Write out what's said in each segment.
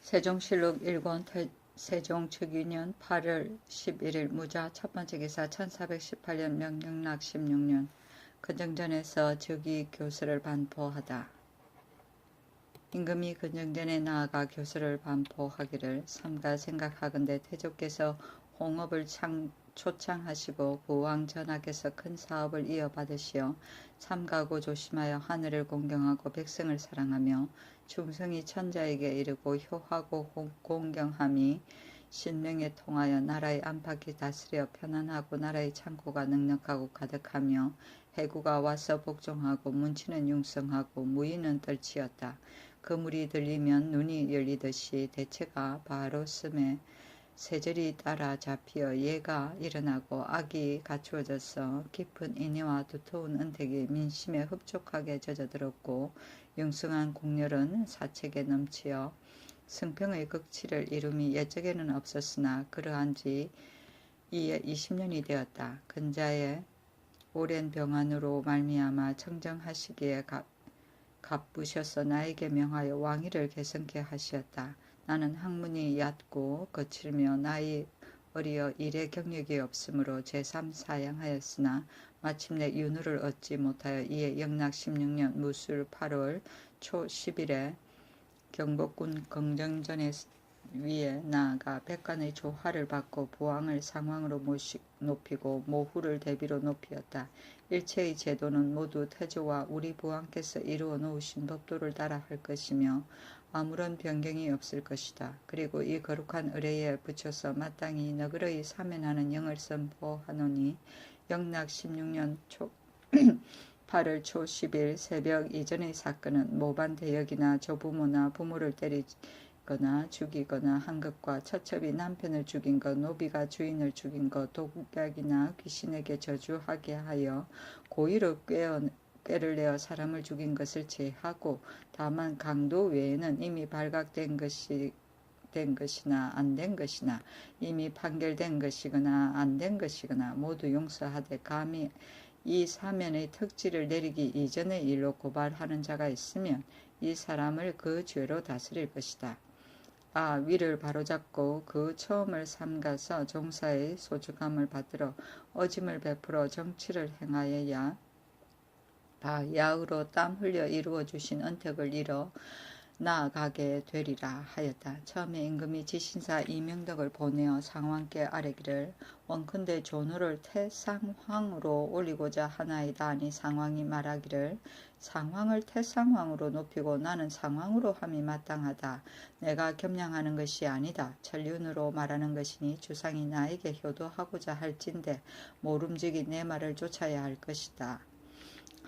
세종실록 1권 세종 즉위년 8월 11일 무자 첫번째 기사 1418년 명령락 16년 근정전에서 즉위 교서를 반포하다. 임금이 근정전에 나아가 교서를 반포하기를 삼가 생각하건대 태조께서 홍업을 초창하시고 부왕 전하께서 큰 사업을 이어받으시어 삼가고 조심하여 하늘을 공경하고 백성을 사랑하며 충성이 천자에게 이르고 효하고 공경함이 신명에 통하여 나라의 안팎이 다스려 편안하고 나라의 창고가 넉넉하고 가득하며 해구가 와서 복종하고 문치는 융성하고 무의는 떨치었다. 그물이 들리면 눈이 열리듯이 대체가 바로 섬에 세절이 따라 잡히어 예가 일어나고 악이 갖추어져서 깊은 인애와 두터운 은택이 민심에 흡족하게 젖어들었고 융성한 궁렬은 사책에 넘치어 승평의 극치를 이룸이 옛적에는 없었으나 그러한지 이에 20년이 되었다. 근자의 오랜 병환으로 말미암아 청정하시기에 갚으셔서 나에게 명하여 왕위를 계승케 하시었다. 나는 학문이 얕고 거칠며 나이 어리어 일에 경력이 없으므로 제3사양하였으나 마침내 윤후를 얻지 못하여 이에 영락 16년 무술 8월 초 10일에 경복군 긍정전에 위에 나아가 백관의 조화를 받고 부왕을 상왕으로 높이고 모후를 대비로 높이었다. 일체의 제도는 모두 태조와 우리 부왕께서 이루어 놓으신 법도를 따라 할 것이며 아무런 변경이 없을 것이다. 그리고 이 거룩한 의례에 붙여서 마땅히 너그러이 사면하는 영을 선포하노니 영락 16년 8월 초 10일 새벽 이전의 사건은 모반 대역이나 조부모나 부모를 때리거나 죽이거나 한 것과 처첩이 남편을 죽인 것, 노비가 주인을 죽인 것, 독약이나 귀신에게 저주하게 하여 고의로 꾀를 내어 사람을 죽인 것을 제하고 다만 강도 외에는 이미 발각된 것이나 안 된 것이나 이미 판결된 것이거나 안 된 것이거나 모두 용서하되 감히 이 사면의 특지를 내리기 이전의 일로 고발하는 자가 있으면 이 사람을 그 죄로 다스릴 것이다. 위를 바로잡고 그 처음을 삼가서 종사의 소중함을 받들어 어짐을 베풀어 정치를 행하여야 야의로 땀 흘려 이루어 주신 은택을 이뤄 나아가게 되리라 하였다. 처음에 임금이 지신사 이명덕을 보내어 상왕께 아뢰기를 원컨대 존후를 태상황으로 올리고자 하나이다 하니 상왕이 말하기를 상황을 태상황으로 높이고 나는 상황으로 함이 마땅하다. 내가 겸양하는 것이 아니다. 천륜으로 말하는 것이니 주상이 나에게 효도하고자 할진대 모름지기 내 말을 쫓아야 할 것이다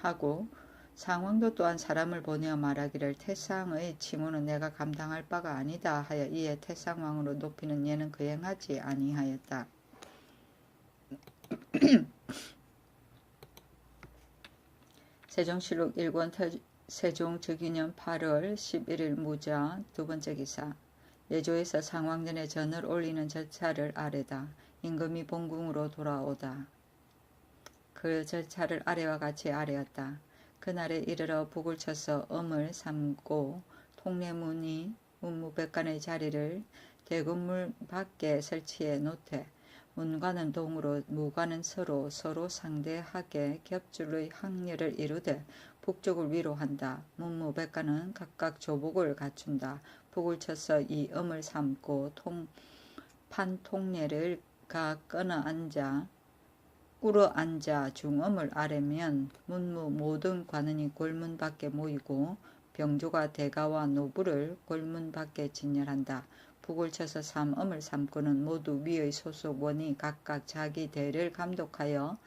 하고 상왕도 또한 사람을 보내어 말하기를 태상의 칭호는 내가 감당할 바가 아니다 하여 이에 태상왕으로 높이는 예는 거행하지 아니하였다. 세종실록 1권 세종 즉위년 8월 11일 무자 두번째 기사 예조에서 상왕전에 전을 올리는 절차를 아뢰다. 임금이 본궁으로 돌아오다. 그 절차를 아래와 같이 아뢰었다. 그날에 이르러 북을 쳐서 엄을 삼고 통례문이 문무백관의 자리를 대군물 밖에 설치해 놓되 문관은 동으로 무관은 서로 상대하게 겹줄의 항렬을 이루되 북쪽을 위로 한다. 문무백관은 각각 조복을 갖춘다. 북을 쳐서 이 엄을 삼고 판통례를 꿇어 앉아 중엄을 아뢰면 문무 모든 관원이 골문 밖에 모이고 병조가 대가와 노부를 골문 밖에 진열한다. 북을 쳐서 삼엄을 삼고는 모두 위의 소속원이 각각 자기 대를 감독하여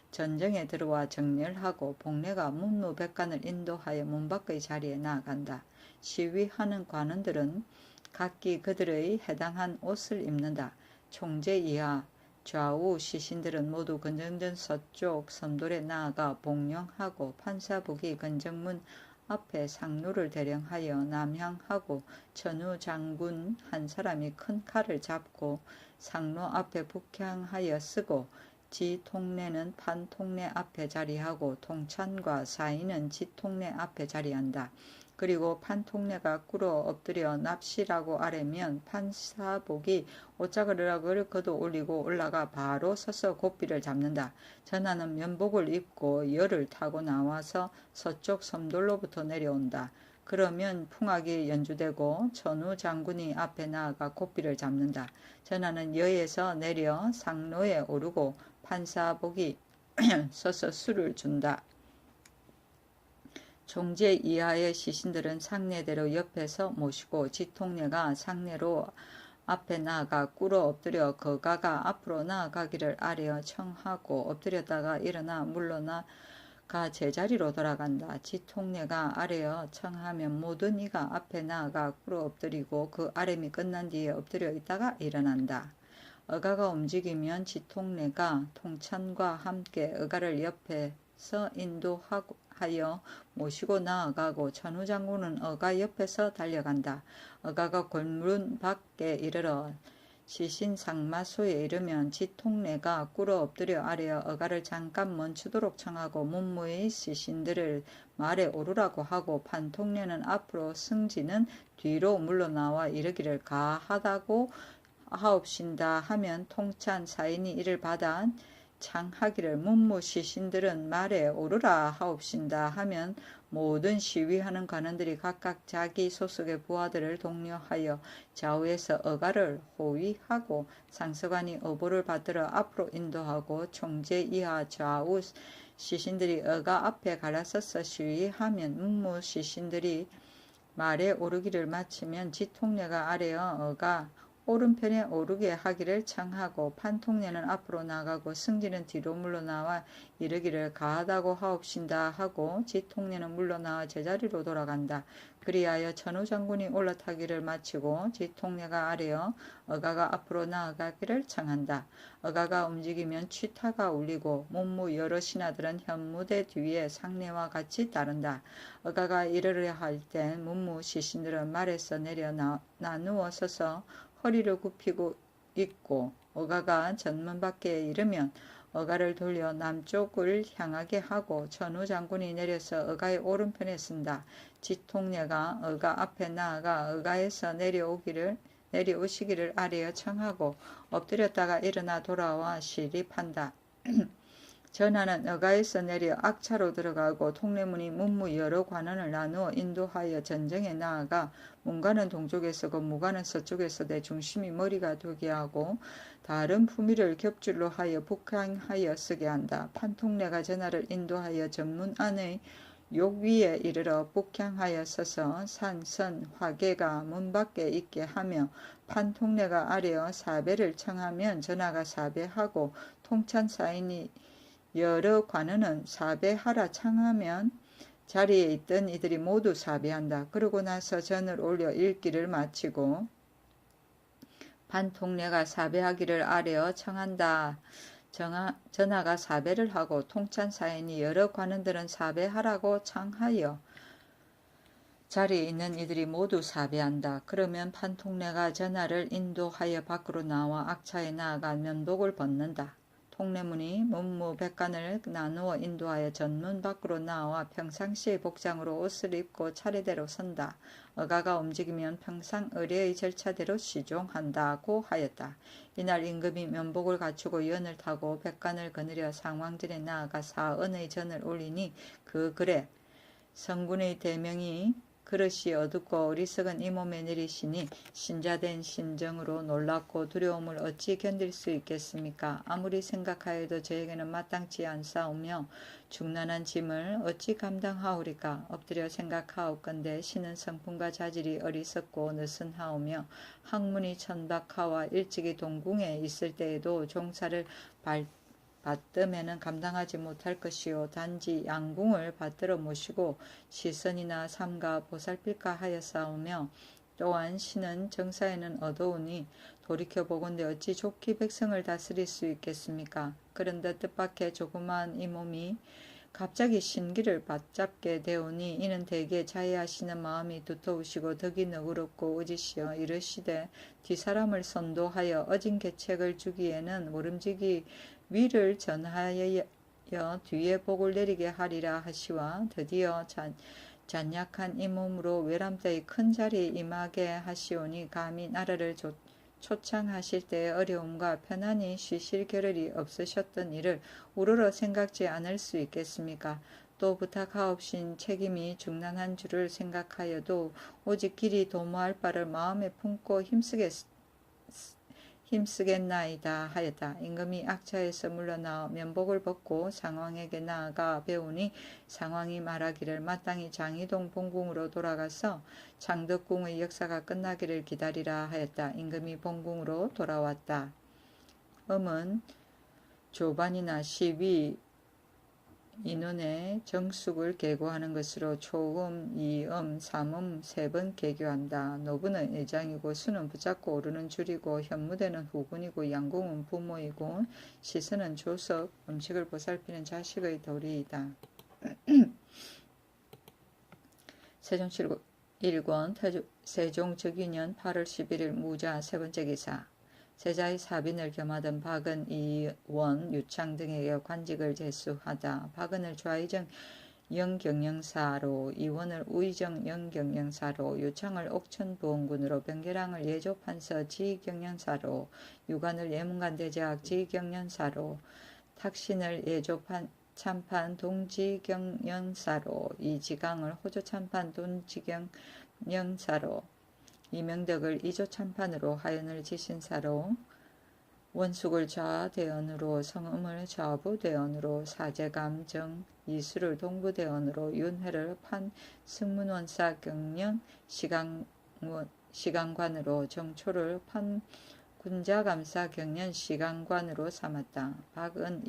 전정에 들어와 정렬하고 복례가 문무백관을 인도하여 문 밖의 자리에 나아간다. 시위하는 관원들은 각기 그들의 해당한 옷을 입는다. 총재 이하 좌우 시신들은 모두 근정전 서쪽 선돌에 나아가 복령하고 판사복이 근정문 앞에 상루를 대령하여 남향하고 천우 장군 한 사람이 큰 칼을 잡고 상루 앞에 북향하여 쓰고 지통례는 판통례 앞에 자리하고 통찬과 사인은 지통례 앞에 자리한다. 그리고 판통내가 꿇어 엎드려 납시라고 아뢰면 판사복이 옷자락을 걷어 올리고 올라가 바로 서서 고삐를 잡는다. 전하는 면복을 입고 열을 타고 나와서 서쪽 섬돌로부터 내려온다. 그러면 풍악이 연주되고 전우 장군이 앞에 나아가 고삐를 잡는다. 전하는 여에서 내려 상로에 오르고 판사복이 서서 술을 준다. 종제 이하의 시신들은 상례대로 옆에서 모시고 지통례가 상례로 앞에 나아가 꿇어 엎드려 거가가 앞으로 나아가기를 아뢰어 청하고 엎드렸다가 일어나 물러나가 제자리로 돌아간다. 지통례가 아뢰어 청하면 모든 이가 앞에 나아가 꿇어 엎드리고 그 아뢰미 끝난 뒤에 엎드려 있다가 일어난다. 어가가 움직이면 지통례가 통찬과 함께 어가를 옆에서 인도하여 모시고 나아가고 전우장군은 어가 옆에서 달려간다. 어가가 골문 밖에 이르러 시신상마소에 이르면 지통례가 꿇어 엎드려 아뢰어 어가를 잠깐 멈추도록 청하고 문무의 시신들을 말에 오르라고 하고 판통례는 앞으로 승지는 뒤로 물러나와 이르기를 가하다고 하옵신다 하면 통찬 사인이 이를 받아 창하기를 문무 시신들은 말에 오르라 하옵신다 하면 모든 시위하는 관원들이 각각 자기 소속의 부하들을 독려하여 좌우에서 어가를 호위하고 상서관이 어보를 받들어 앞으로 인도하고 총재 이하 좌우 시신들이 어가 앞에 갈라서서 시위하면 문무 시신들이 말에 오르기를 마치면 지통례가 아래어 어가 오른편에 오르게 하기를 청하고 판통례는 앞으로 나가고 승지는 뒤로 물러나와 이르기를 가하다고 하옵신다 하고 지통례는 물러나와 제자리로 돌아간다. 그리하여 전우장군이 올라타기를 마치고 지통례가 아래어 어가가 앞으로 나아가기를 청한다. 어가가 움직이면 취타가 울리고 문무 여러 신하들은 현무대 뒤에 상례와 같이 따른다. 어가가 이르려 할 땐 문무 시신들은 말에서 내려 나누어 서서 허리를 굽히고 있고 어가가 전문 밖에 이르면 어가를 돌려 남쪽을 향하게 하고 전우 장군이 내려서 어가의 오른편에 쓴다. 지통례가 어가 앞에 나아가 어가에서 내려오시기를 아뢰어 청하고 엎드렸다가 일어나 돌아와 시립한다. 전하는 어가에서 내려 악차로 들어가고 통례문이 문무 여러 관원을 나누어 인도하여 전정에 나아가 문관은 동쪽에 서고 무관은 서쪽에 서되 중심이 머리가 되게 하고 다른 품위를 겹줄로 하여 북향하여 쓰게 한다. 판통례가 전하를 인도하여 전문 안의 욕 위에 이르러 북향하여 서서 산선 화계가 문 밖에 있게 하며 판통례가 아래어 사배를 청하면 전하가 사배하고 통찬 사인이 여러 관원은 사배하라 청하면 자리에 있던 이들이 모두 사배한다. 그러고 나서 전을 올려 읽기를 마치고 판통례가 사배하기를 아뢰어 청한다. 전하가 사배를 하고 통찬 사인이 여러 관원들은 사배하라고 청하여 자리에 있는 이들이 모두 사배한다. 그러면 판통례가 전하를 인도하여 밖으로 나와 악차에 나아가 면복을 벗는다. 통례문이 문무 백관을 나누어 인도하여 전문 밖으로 나와 평상시의 복장으로 옷을 입고 차례대로 선다. 어가가 움직이면 평상 의례의 절차대로 시종한다고 하였다. 이날 임금이 면복을 갖추고 연을 타고 백관을 거느려 상왕전에 나아가 사언의 전을 올리니 그 글에 성군의 대명이 그릇이 어둡고 어리석은 이 몸에 내리시니 신자된 심정으로 놀랍고 두려움을 어찌 견딜 수 있겠습니까? 아무리 생각하여도 저에게는 마땅치 않사오며 중난한 짐을 어찌 감당하오리까? 엎드려 생각하옵건대 신은 성품과 자질이 어리석고 느슨하오며 학문이 천박하와 일찍이 동궁에 있을 때에도 종사를 받듬에는 감당하지 못할 것이요 단지 양궁을 받들어 모시고 시선이나 삼가 보살필까 하였사오며 또한 신은 정사에는 어두우니 돌이켜보건대 어찌 좋게 백성을 다스릴 수 있겠습니까? 그런데 뜻밖의 조그마한 이 몸이 갑자기 신기를 받잡게 되오니 이는 대개 자해하시는 마음이 두터우시고 덕이 너그럽고 의지시어 이르시되 뒷사람을 선도하여 어진 계책을 주기에는 모름지기 위를 전하여 뒤에 복을 내리게 하리라 하시와 드디어 잔약한 이 몸으로 외람되이 큰 자리에 임하게 하시오니 감히 나라를 초창하실 때의 어려움과 편안히 쉬실 겨를이 없으셨던 일을 우러러 생각지 않을 수 있겠습니까? 또 부탁하옵신 책임이 중난한 줄을 생각하여도 오직 길이 도모할 바를 마음에 품고 힘쓰겠나이다 하였다. 임금이 악차에서 물러나어 면복을 벗고 상왕에게 나아가 배우니 상왕이 말하기를 마땅히 장희동 본궁으로 돌아가서 장덕궁의 역사가 끝나기를 기다리라 하였다. 임금이 본궁으로 돌아왔다. 음은 조반이나 시위 인원의 정숙을 계고하는 것으로 초음, 이음, 삼음 세 번 계교한다. 노부는 의장이고 수는 붙잡고 오르는 줄이고 현무대는 후군이고 양궁은 부모이고 시선은 조석, 음식을 보살피는 자식의 도리이다. 세종 1권 세종 즉위년 8월 11일 무자 세 번째 기사 세자의 사빈을 겸하던 박은, 이원, 유창 등에게 관직을 제수하다. 박은을 좌의정 영경영사로, 이원을 우의정 영경영사로, 유창을 옥천부원군으로, 변계랑을 예조판서 지경영사로, 유관을 예문관 대제학 지경영사로, 탁신을 예조참판 동지경영사로, 이지강을 호조참판 동지경영사로, 이명덕을 이조참판으로, 하연을 지신사로, 원숙을 좌대원으로, 성음을 좌부대원으로, 사제감정 이수를 동부대원으로, 윤회를 판승문원사 경영 시강관으로, 정초를 판군자감사 경연 시강관으로 삼았다. 박은,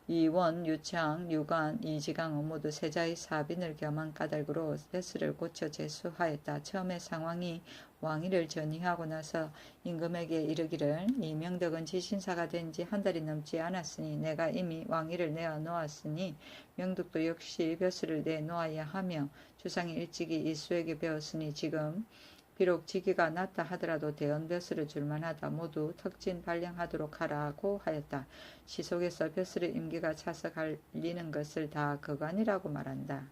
이원, 유창, 유관, 이지강 모두 세자의 사빈을 겸한 까닭으로 벼슬을 고쳐 제수하였다. 처음에 상왕이 왕위를 전이하고 나서 임금에게 이르기를 이명덕은 지신사가 된 지 한 달이 넘지 않았으니 내가 이미 왕위를 내어 놓았으니 명덕도 역시 벼슬을 내놓아야 하며 주상이 일찍이 이수에게 배웠으니 지금 비록 직위가 낮다 하더라도 대언 벼슬을 줄만하다. 모두 턱진 발령하도록 하라고 하였다. 시속에서 벼슬의 임기가 차서 갈리는 것을 다 거간이라고 말한다.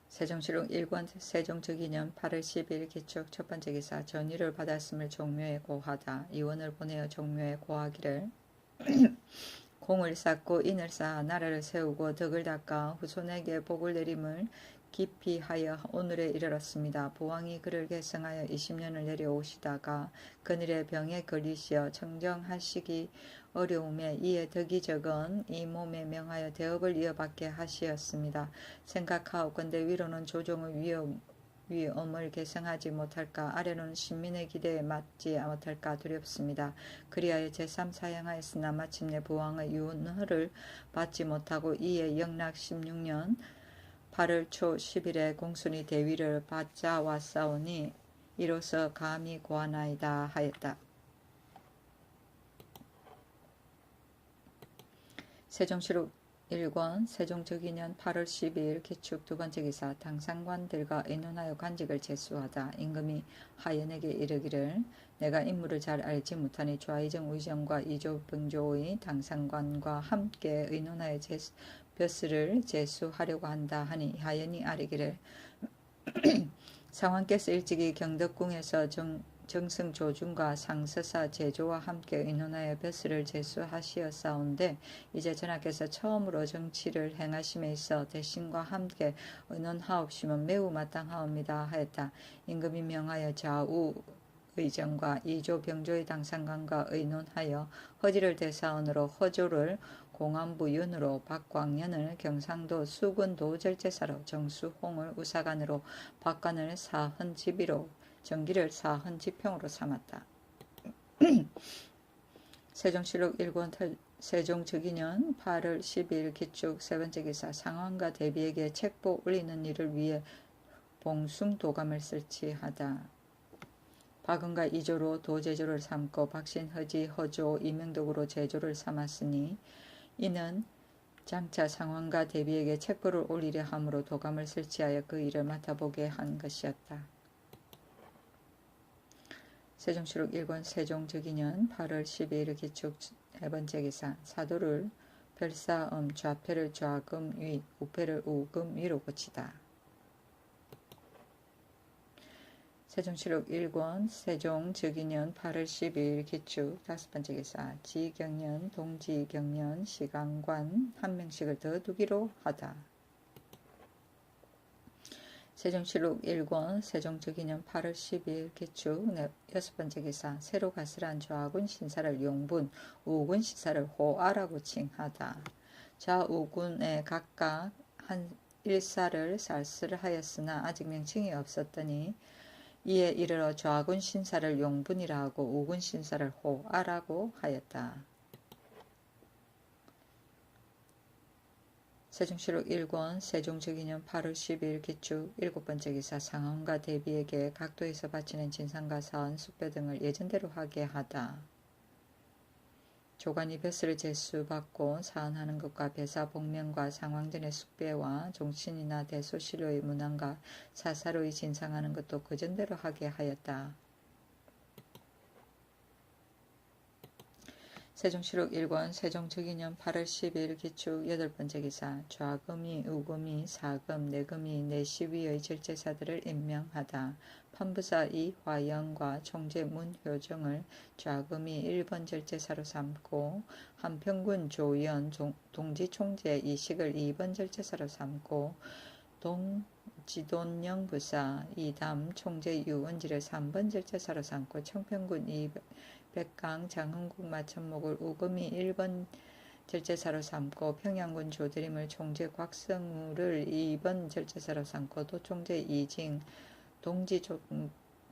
세종실록 1권 세종 즉위년 8월 10일 기축 첫 번째 기사 전의를 받았음을 종묘에 고하다. 이원을 보내어 종묘에 고하기를 공을 쌓고 인을 쌓아 나라를 세우고 덕을 닦아 후손에게 복을 내림을 깊이 하여 오늘에 이르렀습니다. 보왕이 그를 계승하여 20년을 내려오시다가 그늘에 병에 걸리시어 청정하시기 어려움에 이에 덕이 적은 이 몸에 명하여 대업을 이어받게 하시었습니다. 생각하옵건대 위로는 조정의 위엄을 계승하지 못할까, 아래로는 신민의 기대에 맞지 못할까 두렵습니다. 그리하여 제3 사양하였으나 마침내 부왕의 윤허를 받지 못하고 이에 영락 16년 8월 초 10일에 공순이 대위를 받자 왔사오니 이로써 감히 고하나이다 하였다. 세종실록 1권 세종 즉위년 8월 12일 기축 두 번째 기사 당상관들과 의논하여 관직을 제수하다. 임금이 하연에게 이르기를 내가 인물을 잘 알지 못하니 좌의정 의정과 이조병조의 당상관과 함께 의논하여 벼슬을 제수하려고 한다 하니 하연이 아뢰기를 상왕께서 일찍이 경덕궁에서 정승조중과 상서사 제조와 함께 의논하여 벼슬을 제수하시었사온데 이제 전하께서 처음으로 정치를 행하심에 있어 대신과 함께 의논하옵시면 매우 마땅하옵니다 하였다. 임금이 명하여 좌우 의정과 이조병조의 당상관과 의논하여 허지를 대사원으로 허조를 공안부 윤으로 박광년을 경상도 수군도 절제사로 정수홍을 우사관으로 박관을 사헌지비로 정기를 사헌지평으로 삼았다. 세종실록 1권 세종 즉위년 8월 12일 기축 세 번째 기사 상황과 대비에게 책보 올리는 일을 위해 봉숭도감을 설치하다. 박은과 이조로 도제조를 삼고 박신, 허지, 허조, 이명덕으로 제조를 삼았으니 이는 장차 상황과 대비에게 책보를 올리려 함으로 도감을 설치하여 그 일을 맡아보게 한 것이었다. 세종실록 1권 세종 즉위년 8월 12일 기축 네 번째 기사 사도를 별사음 좌패를 좌금 위 우패를 우금 위로 고치다. 세종실록 1권 세종 즉위년 8월 12일 기축 다섯 번째 기사 지경년 동지경년 시강관 한 명씩을 더 두기로 하다. 세종실록 1권 세종 즉위년 8월 12일 기축 여섯 번째 기사 새로 가설한 좌군 신사를 용분 우군 신사를 호아라고 칭하다. 좌우군에 각각 한 일사를 쌀쓸하였으나 아직 명칭이 없었더니 이에 이르러 좌군 신사를 용분이라 하고 우군 신사를 호아라고 하였다. 세종실록 1권 세종 즉위년 8월 12일 기축 일곱 번째 기사 상헌과 대비에게 각도에서 바치는 진상과 사언, 숙배 등을 예전대로 하게 하다. 조관이 벼슬을 제수받고 사언하는 것과 배사 복명과 상황전의 숙배와 종신이나 대소시료의 문안과 사사로이 진상하는 것도 그전대로 하게 하였다. 세종실록 1권 세종 즉위년 8월 12일 기축 여덟 번째 기사 좌금이 우금이 사금 내금이 내시위의 절제사들을 임명하다. 판부사 이화영과 총재 문효정을 좌금이 1번 절제사로 삼고 한평군 조연 동지총재 이식을 2번 절제사로 삼고 동지돈영 부사 이담 총재 유은지를 3번 절제사로 삼고 청평군 백강 장흥국 마천목을 우금이 1번 절제사로 삼고 평양군 조드림을 총재 곽성우를 2번 절제사로 삼고 도총재 이징 동지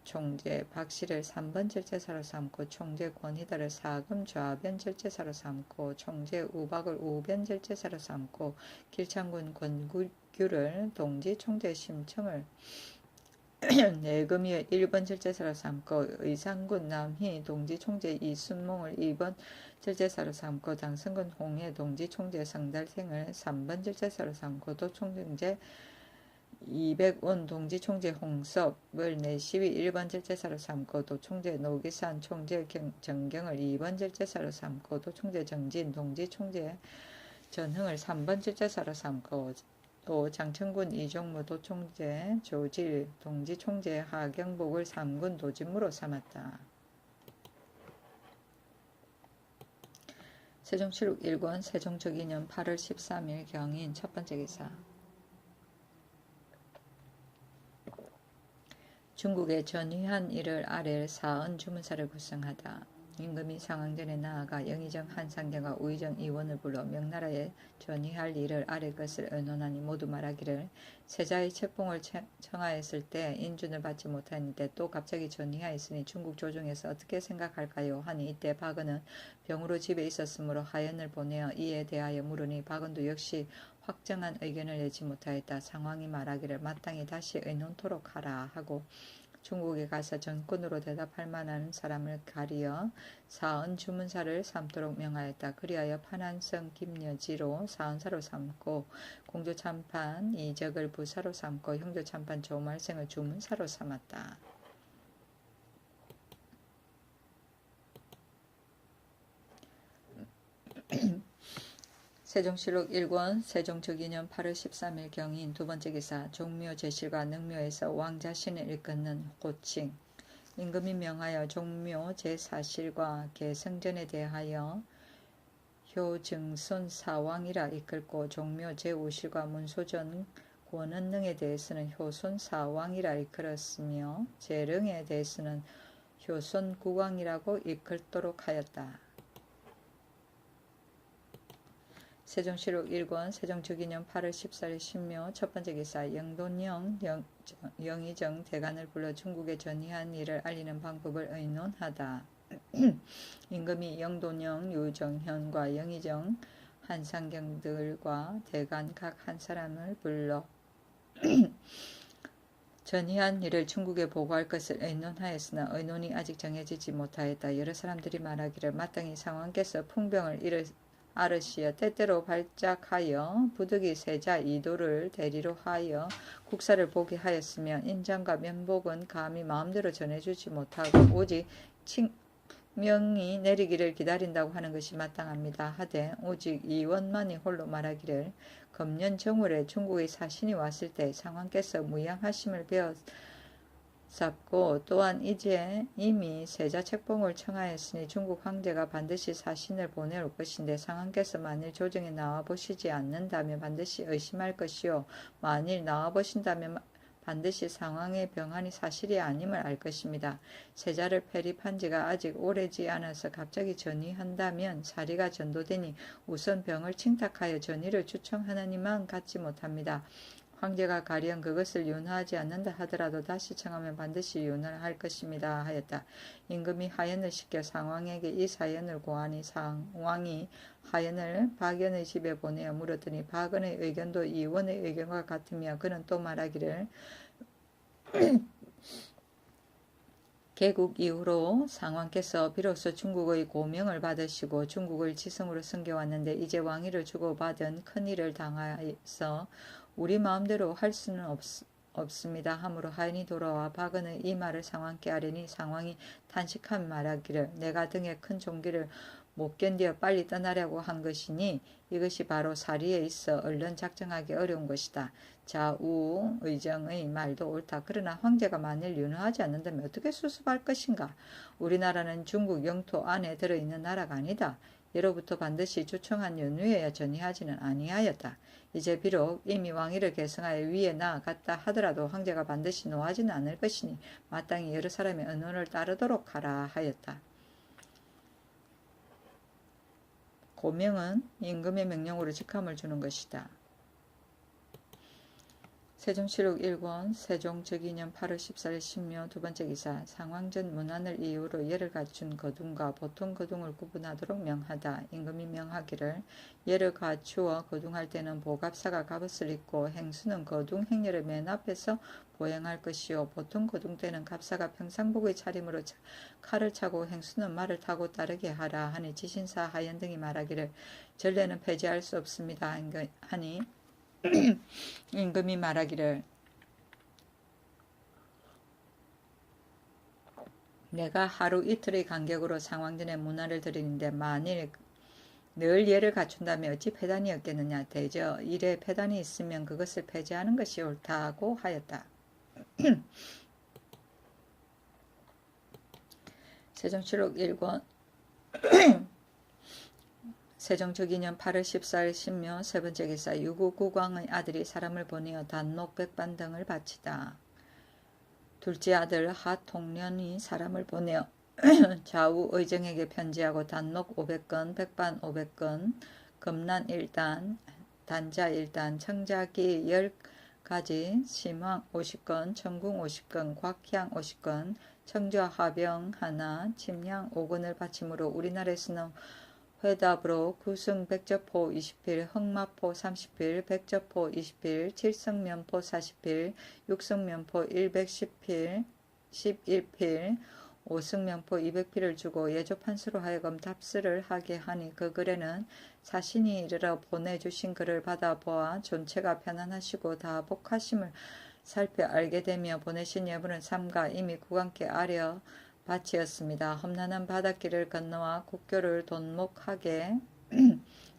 총재 박씨를 3번 절제사로 삼고 총재 권희다를 4금 좌변 절제사로 삼고 총재 우박을 우변 절제사로 삼고 길창군 권규를 동지 총재 심청을 내금이 1번 절제사로 삼고 의상군 남희 동지 총재 이순몽을 2번 절제사로 삼고 당선군 홍해 동지 총재 성달생을 3번 절제사로 삼고 도총재 200원 동지 총재 홍섭을 내시위 1번 절제사로 삼고 도총재 노기산 총재 정경을 2번 절제사로 삼고 도총재 정진 동지 총재 전흥을 3번 절제사로 삼고 또 장천군 이종무 도총재 조질 동지 총재 하경복을 3군 도지무로 삼았다. 세종실록 1권 세종 즉위년 8월 13일 경인 첫 번째 기사 중국의 전휘한 일을 아랠 사언 주문사를 구성하다. 임금이 상황전에 나아가 영의정 한상경과 우의정 이원을 불러 명나라에 전휘할 일을 아랠 것을 의논하니 모두 말하기를 세자의 책봉을 청하였을 때 인준을 받지 못하였는데 또 갑자기 전휘하였으니 중국 조정에서 어떻게 생각할까요? 하니 이때 박은은 병으로 집에 있었으므로 하연을 보내어 이에 대하여 물으니 박은도 역시 확정한 의견을 내지 못하였다. 상황이 말하기를 마땅히 다시 의논토록 하라 하고 중국에 가서 전권으로 대답할 만한 사람을 가리어 사언 주문사를 삼도록 명하였다. 그리하여 판한성 김여지로 사언사로 삼고 공조참판 이적을 부사로 삼고 형조참판 조말생을 주문사로 삼았다. 세종실록 1권 세종 즉위년 8월 13일 경인 두 번째 기사 종묘 제실과 능묘에서 왕 자신을 일컫는 호칭 임금이 명하여 종묘 제4실과 개성전에 대하여 효증손 사왕이라 이끌고 종묘 제5실과 문소전 권은능에 대해서는 효손 사왕이라 이끌었으며 제릉에 대해서는 효손 국왕이라고 이끌도록 하였다. 세종실록 1권 세종 즉위년 8월 14일 신묘 첫 번째 기사 영돈영 영의정 대간을 불러 중국에 전휘한 일을 알리는 방법을 의논하다. 임금이 영돈영 유정현과 영의정 한상경들과 대간 각 한 사람을 불러 전휘한 일을 중국에 보고할 것을 의논하였으나 의논이 아직 정해지지 못하였다. 여러 사람들이 말하기를 마땅히 상왕께서 풍병을 아르시어 때때로 발작하여 부득이 세자 이도를 대리로 하여 국사를 보게 하였으면 인장과 면복은 감히 마음대로 전해주지 못하고 오직 명이 내리기를 기다린다고 하는 것이 마땅합니다. 하되 오직 이원만이 홀로 말하기를 금년 정월에 중국의 사신이 왔을 때 상왕께서 무양하심을 베어잡고 또한 이제 이미 세자 책봉을 청하였으니 중국 황제가 반드시 사신을 보내올 것인데 상왕께서 만일 조정에 나와 보시지 않는다면 반드시 의심할 것이요 만일 나와 보신다면 반드시 상황의 병환이 사실이 아님을 알 것입니다. 세자를 폐립한 지가 아직 오래지 않아서 갑자기 전의한다면 사리가 전도되니 우선 병을 칭탁하여 전의를 추청하느니만 갖지 못합니다. 황제가 가령 그것을 윤하지 않는다 하더라도 다시 청하면 반드시 윤을 할 것입니다 하였다. 임금이 하연을 시켜 상왕에게 이 사연을 고하니 상왕이 하연을 박연의 집에 보내어 물었더니 박연의 의견도 이원의 의견과 같으며 그는 또 말하기를 개국 이후로 상왕께서 비로소 중국의 고명을 받으시고 중국을 지성으로 섬겨왔는데 이제 왕위를 주고받은 큰일을 당하여서 우리 마음대로 할 수는 없습니다. 하므로 하인이 돌아와 박은의 이 말을 상왕께 아뢰니 상왕이 탄식하며 말하기를 내가 등에 큰 종기를 못 견디어 빨리 떠나려고 한 것이니 이것이 바로 사리에 있어 얼른 작정하기 어려운 것이다. 좌우의정의 말도 옳다. 그러나 황제가 만일 윤허하지 않는다면 어떻게 수습할 것인가? 우리나라는 중국 영토 안에 들어있는 나라가 아니다. 예로부터 반드시 주청한 연후에야 전이하지는 아니하였다. 이제 비록 이미 왕위를 계승하여 위에 나아갔다 하더라도 황제가 반드시 노하지는 않을 것이니 마땅히 여러 사람의 의논을 따르도록 하라 하였다. 고명은 임금의 명령으로 직함을 주는 것이다. 세종실록 1권 세종적이년 8월 14일 신묘 두번째 기사 상왕전 문안을 이유로 예를 갖춘 거둥과 보통 거둥을 구분하도록 명하다. 임금이 명하기를 예를 갖추어 거둥할 때는 보갑사가 갑옷을 입고 행수는 거둥 행렬의 맨 앞에서 보행할 것이요 보통 거둥 때는 갑사가 평상복의 차림으로 칼을 차고 행수는 말을 타고 따르게 하라 하니 지신사 하연 등이 말하기를 전례는 폐지할 수 없습니다 하니 임금이 말하기를 내가 하루 이틀의 간격으로 상왕전에 문화를 드리는데 만일 늘 예를 갖춘다면 어찌 폐단이 없겠느냐. 대저 일에 폐단이 있으면 그것을 폐지하는 것이 옳다고 하였다. 세종실록 1권 세종적이년 8월 14일 신묘 세번째 기사 유구국왕의 아들이 사람을 보내어 단록 백반 등을 바치다. 둘째 아들 하통련이 사람을 보내어 좌우 의정에게 편지하고 단록 500건, 백반 500건, 금난 1단, 단자 1단, 청자기 10가지, 심황 50건, 청궁 50건, 곽향 50건, 청좌하병 하나, 침량 5건을 바치므로 우리나라에서는 회답으로 구승 백저포 20필, 흑마포 30필, 백저포 20필, 칠성면포 40필, 육성면포 110필, 11필, 오승면포 200필을 주고 예조판수로 하여금 답스를 하게 하니 그 글에는 사신이 이르러 보내주신 글을 받아보아 존체가 편안하시고 다 복하심을 살펴 알게 되며 보내신 여부는 삼가 이미 국왕께 아뢰어 바치었습니다. 험난한 바닷길을 건너와 국교를 돈목하게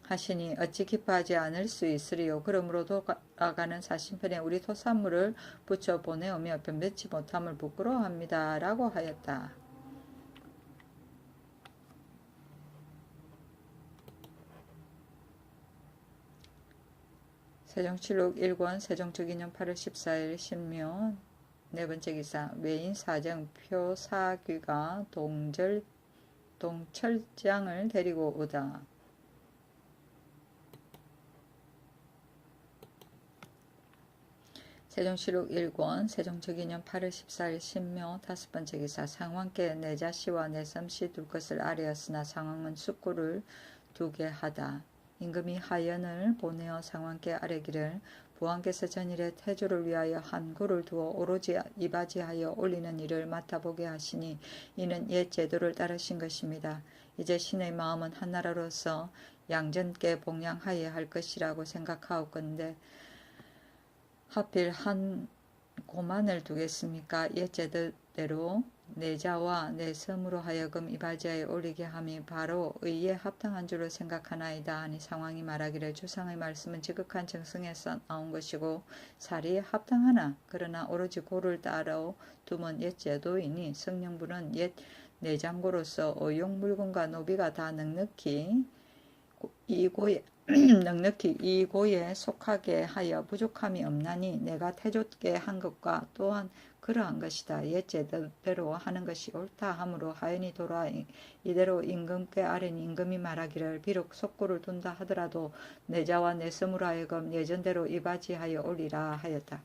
하시니 어찌 기뻐하지 않을 수 있으리요. 그러므로 돌아가는 사신편에 우리 토산물을 붙여 보내오며 변변치 못함을 부끄러워합니다. 라고 하였다. 세종실록 1권 세종적이년 8월 14일 신묘 네번째 기사 외인 사정 표사귀가 동철장을 데리고 오다. 세종실록 1권 세종적이년 8월 14일 신묘 다섯번째 기사 상왕께 내 자씨와 내 썸씨 둘 것을 아뢰었으나 상왕은 숙고를 두게 하다. 임금이 하연을 보내어 상왕께 아뢰기를 부왕께서 전일에 태조를 위하여 한 굴을 두어 오로지 이바지하여 올리는 일을 맡아보게 하시니 이는 옛 제도를 따르신 것입니다. 이제 신의 마음은 한나라로서 양전께 봉양하여야 할 것이라고 생각하옵건대 하필 한 고만을 두겠습니까? 옛 제도대로 내자와 내 섬으로 하여금 이바지하에 올리게 함이 바로 의에 합당한 줄로 생각하나이다 하니 상황이 말하기를 주상의 말씀은 지극한 정성에서 나온 것이고 사리에 합당하나 그러나 오로지 고를 따로 두면 옛 제도이니 성령부는 옛 내장고로서 의용 물건과 노비가 다 넉넉히 넉넉히 이 고에 속하게 하여 부족함이 없나니 내가 태조게 한 것과 또한 그러한 것이다. 옛 제대로 하는 것이 옳다 하므로 하연이 돌아 이대로 임금께 아뢰니 임금이 말하기를 비록 속고를 둔다 하더라도 내 자와 내 섬으로 하여금 예전대로 이바지하여 올리라 하였다.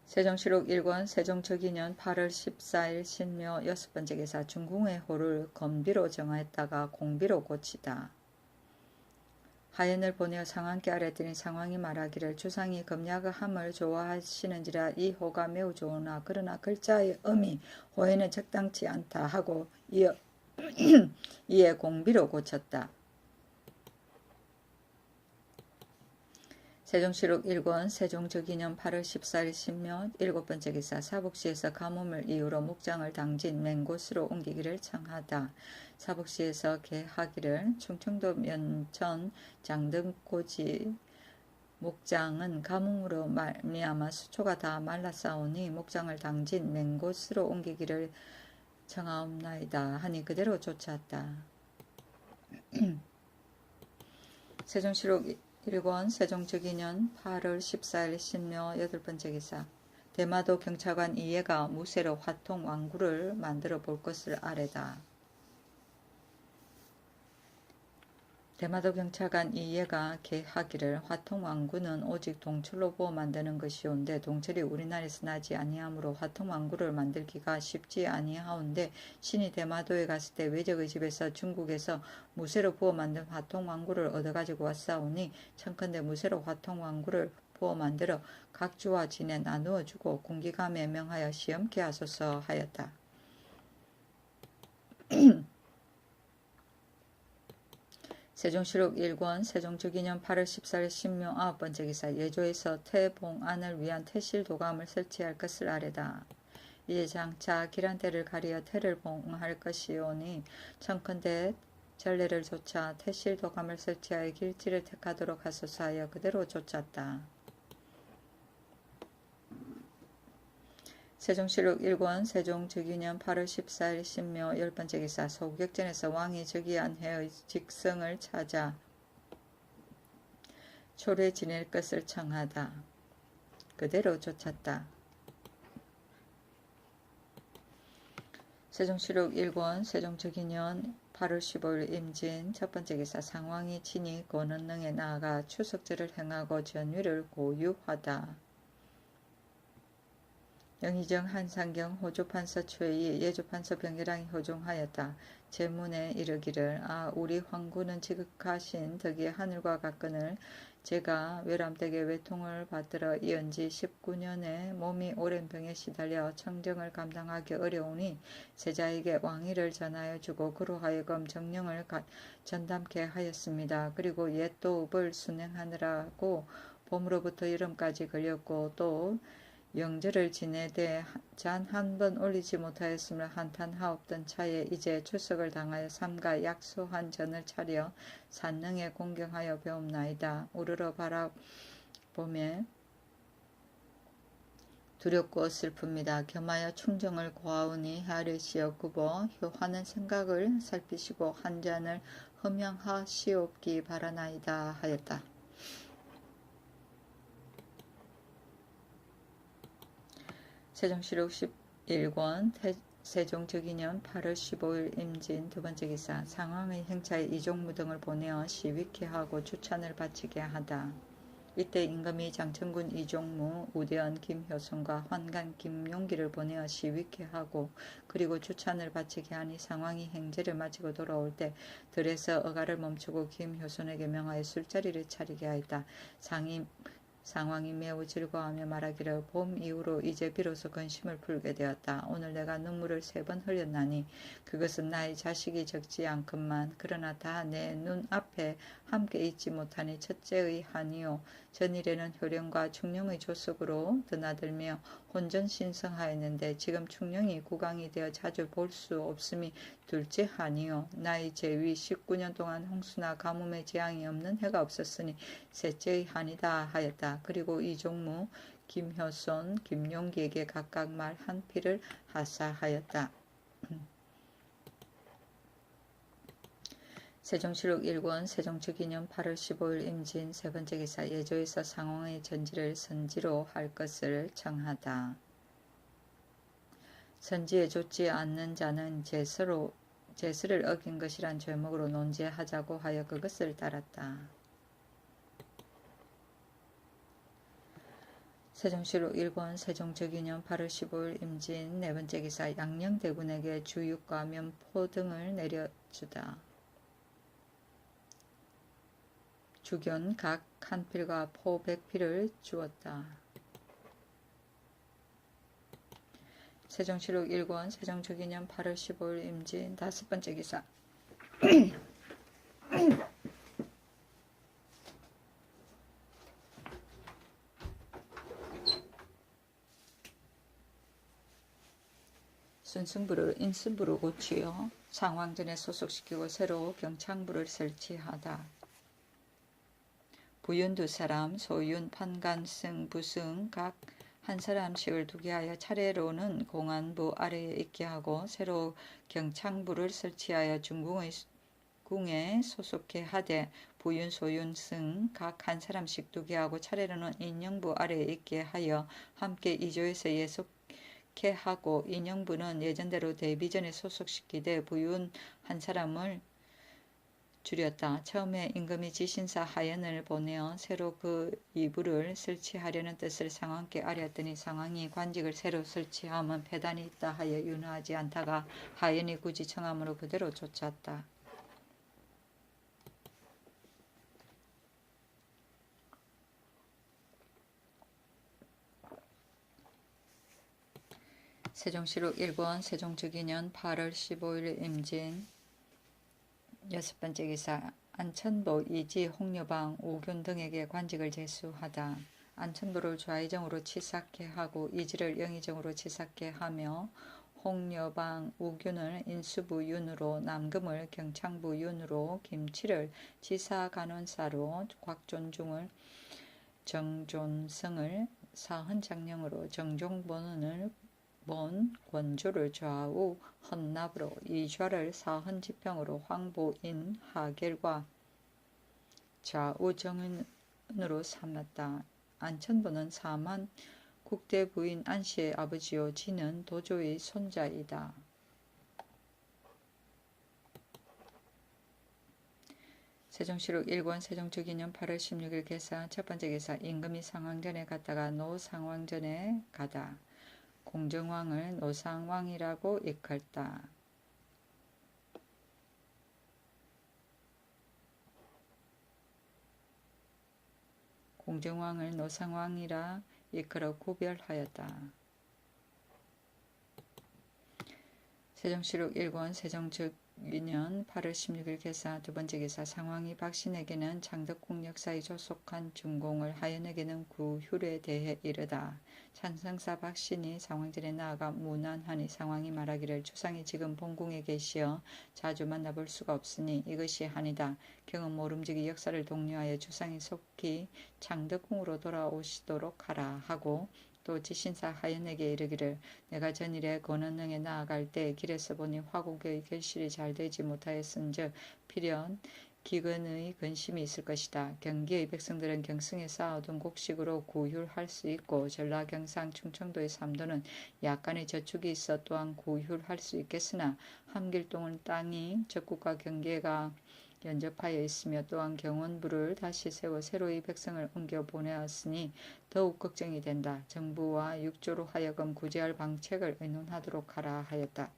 세종시록 1권 세종적이년 8월 14일 신묘 6번째 기사 중궁의 호를 건비로 정하였다가 공비로 고치다. 하연을 보내어 상왕께 아뢰더니 상왕이 말하기를 주상이 검약함을 좋아하시는지라 이 호가 매우 좋으나 그러나 글자의 음이 호에는 적당치 않다 하고 이에 공비로 고쳤다. 세종시록 1권 세종적이년 8월 14일 신묘 7번째 기사 사복시에서 가뭄을 이유로 목장을 당진 맨 곳으로 옮기기를 청하다. 사복시에서 개하기를 충청도 면천 장등고지 목장은 가뭄으로 말미암아 수초가 다 말라싸우니 목장을 당진 맨 곳으로 옮기기를 청하옵나이다 하니 그대로 쫓았다. 세종시록 1권 세종적이년 8월 14일 신묘 8번째 기사 대마도 경찰관 이해가 무쇠로 화통 왕구를 만들어 볼 것을 아뢰다. 대마도 경찰관 이해가 개하기를 화통 왕구는 오직 동철로 부어 만드는 것이온데 동철이 우리나라에서 나지 아니하므로 화통 왕구를 만들기가 쉽지 아니하온데 신이 대마도에 갔을 때 외적의 집에서 중국에서 무쇠로 부어 만든 화통 왕구를 얻어가지고 왔사오니 청컨대 무쇠로 화통 왕구를 부어 만들어 각주와 진에 나누어 주고 군기감에 명하여 시험케 하소서 하였다. 세종시록 1권 세종적이년 8월 14일 신묘 9번째 기사 예조에서 태봉안을 위한 태실도감을 설치할 것을 아뢰다. 이에 장차 기란대를 가리어 태를 봉할 것이오니 청컨대 전례를 좇아 태실도감을 설치하여 길지를 택하도록 하소서 하여 그대로 좇았다. 세종시록 1권 세종적이년 8월 14일 신묘 10번째 기사 소국역전에서 왕이 즉위한 해의 직성을 찾아 초례 지낼 것을 청하다. 그대로 좇았다. 세종시록 1권 세종적이년 8월 15일 임진 첫번째 기사 상왕이 친히 권원릉에 나아가 추석절을 행하고 전위를 고유하다. 영의정 한상경 호조판서 최의 예조판서 병계랑이 호종하였다. 제문에 이르기를 우리 황구는 지극하신 덕이 하늘과 같거늘 제가 외람댁에 외통을 받들어 이은지 19년에 몸이 오랜 병에 시달려 청정을 감당하기 어려우니 세자에게 왕위를 전하여 주고 그로 하여금 정령을 전담케 하였습니다. 그리고 옛 도읍을 순행하느라고 봄으로부터 여름까지 걸렸고 또 영절을 지내되 잔 한 번 올리지 못하였으므로 한탄하옵던 차에 이제 출석을 당하여 삼가 약소한 전을 차려 산능에 공경하여 배움나이다. 우러러 바라보매 두렵고 슬픕니다. 겸하여 충정을 고하오니 헤아리시어 굽어 효하는 생각을 살피시고 한 잔을 흠양하시옵기 바라나이다 하였다. 세종시록 11권 세종적이년 8월 15일 임진 두번째 기사 상황의 행차에 이종무 등을 보내어 시위케 하고 추찬을 바치게 하다. 이때 임금이 장천군 이종무, 우대원 김효순과 환관 김용기를 보내어 시위케 하고 그리고 추찬을 바치게 하니 상황이 행제를 마치고 돌아올 때 들에서 어가를 멈추고 김효순에게 명하여 술자리를 차리게 하였다. 상이 상황이 매우 즐거워하며 말하기를 봄 이후로 이제 비로소 근심을 풀게 되었다. 오늘 내가 눈물을 3번 흘렸나니 그것은 나의 자식이 적지 않건만 그러나 다 내 눈앞에 함께 있지 못하니 첫째의 한이요 전일에는 효령과 충령의 조속으로 드나들며 혼전신성하였는데 지금 충령이 국왕이 되어 자주 볼 수 없음이 둘째 한이요 나의 제위 19년 동안 홍수나 가뭄의 재앙이 없는 해가 없었으니 셋째의 한이다 하였다. 그리고 이종무, 김효손, 김용기에게 각각 말 한 필을 하사하였다. 세종실록 1권 세종특위년 8월 15일 임진 세 번째 기사 예조에서 상황의 전지를 선지로 할 것을 청하다. 선지에 좋지 않는 자는 제스를 어긴 것이란 죄목으로 논제하자고 하여 그것을 따랐다. 세종실록 1권 세종특위년 8월 15일 임진 네 번째 기사 양녕대군에게 주육과 면포 등을 내려주다. 주견 각 한 필과 포 100필을 주었다. 세종실록 1권 세종특위년 8월 15일 임진 다섯 번째 기사 순승부를 인승부로 고치어 상왕전에 소속시키고 새로 경창부를 설치하다. 부윤 2사람, 소윤, 판간, 승, 부승 각 한 사람씩을 두게 하여 차례로는 공안부 아래에 있게 하고 새로 경창부를 설치하여 중궁에 소속해 하되 부윤, 소윤, 승 각 한 사람씩 두게 하고 차례로는 인영부 아래에 있게 하여 함께 이조에서 예속해 하고 인영부는 예전대로 대비전에 소속시키되 부윤 한 사람을 줄였다. 처음에 임금이 지신사 하연을 보내어 새로 그 이부를 설치하려는 뜻을 상왕께 아뢰었더니 상왕이 관직을 새로 설치함은 폐단이 있다 하여 윤허하지 않다가 하연이 굳이 청함으로 그대로 쫓았다. 세종실록 1권 세종특위년 8월 15일 임진 여섯 번째 기사 안천보, 이지, 홍여방, 오균 등에게 관직을 제수하다. 안천보를 좌의정으로 치삭해 하고 이지를 영의정으로 치삭해 하며 홍여방, 오균을 인수부 윤으로 남금을 경창부 윤으로 김치를 지사간원사로 곽존중을 정존성을 사헌장령으로 정종본원을 본 권조를 좌우 헌납으로 이좌를 사헌지평으로 황보인 하결과 좌우 정은으로 삼았다. 안천보는 사만 국대부인 안씨의 아버지요 지는 도조의 손자이다. 세종실록 1권 세종특위년 8월 16일 개사 첫 번째 기사 임금이 상왕전에 갔다가 노상왕전에 가다. 공정왕을 노상왕이라고 일컬다. 공정왕을 노상왕이라 일컬어 구별하였다. 세종실록 1권 세종특위년 8월 16일 개사 두 번째 기사 상왕이 박신에게는 창덕궁 역사에 조속한 준공을 하연에게는 구휼에 대해 이르다. 찬성사 박신이 상왕전에 나아가 문안하니 상왕이 말하기를 주상이 지금 본궁에 계시어 자주 만나볼 수가 없으니 이것이 한이다. 경은 모름지기 역사를 독려하여 주상이 속히 창덕궁으로 돌아오시도록 하라 하고 또 지신사 하연에게 이르기를 내가 전일에 권원릉에 나아갈 때 길에서 보니 화국의 결실이 잘 되지 못하였은즉 필연 기근의 근심이 있을 것이다. 경기의 백성들은 경승에 쌓아둔 곡식으로 구휼할 수 있고 전라 경상 충청도의 삼도는 약간의 저축이 있어 또한 구휼할 수 있겠으나 함길동은 땅이 적국과 경계가 연접하여 있으며 또한 경원부를 다시 세워 새로이 백성을 옮겨 보내었으니 더욱 걱정이 된다. 정부와 육조로 하여금 구제할 방책을 의논하도록 하라 하였다.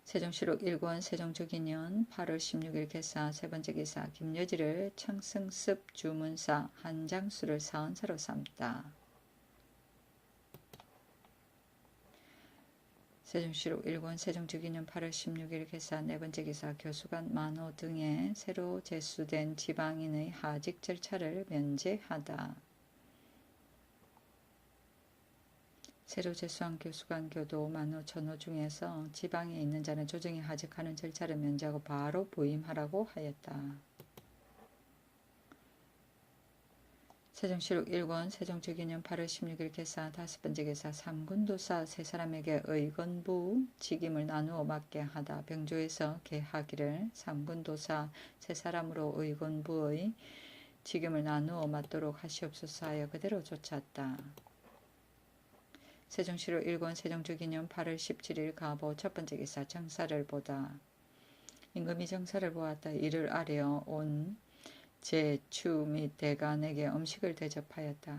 세종시록 1권 세종적인년 8월 16일 개사 세번째 기사 김여지를 청승습 주문사 한장수를 사헌사로 삼다. 세종시록 1권 세종적인년 8월 16일 개사 네번째 기사 교수관 만호 등에 새로 제수된 지방인의 하직 절차를 면제하다. 새로 제수한 교수관 교도 만호 전호 중에서 지방에 있는 자는 조정에 하직하는 절차를 면제하고 바로 부임하라고 하였다. 세종시록 1권 세종적인년 8월 16일 개사 다섯번째 개사 삼군도사 세 사람에게 의건부 직임을 나누어 맡게 하다. 병조에서 개하기를 삼군도사 세 사람으로 의건부의 직임을 나누어 맡도록 하시옵소서 하여 그대로 쫓았다. 세종시록 1권 세종적인년 8월 17일 가보 첫번째 기사 정사를 보다. 임금이 정사를 보았다. 이를 아뢰어 온 제, 추 및 대간에게 음식을 대접하였다.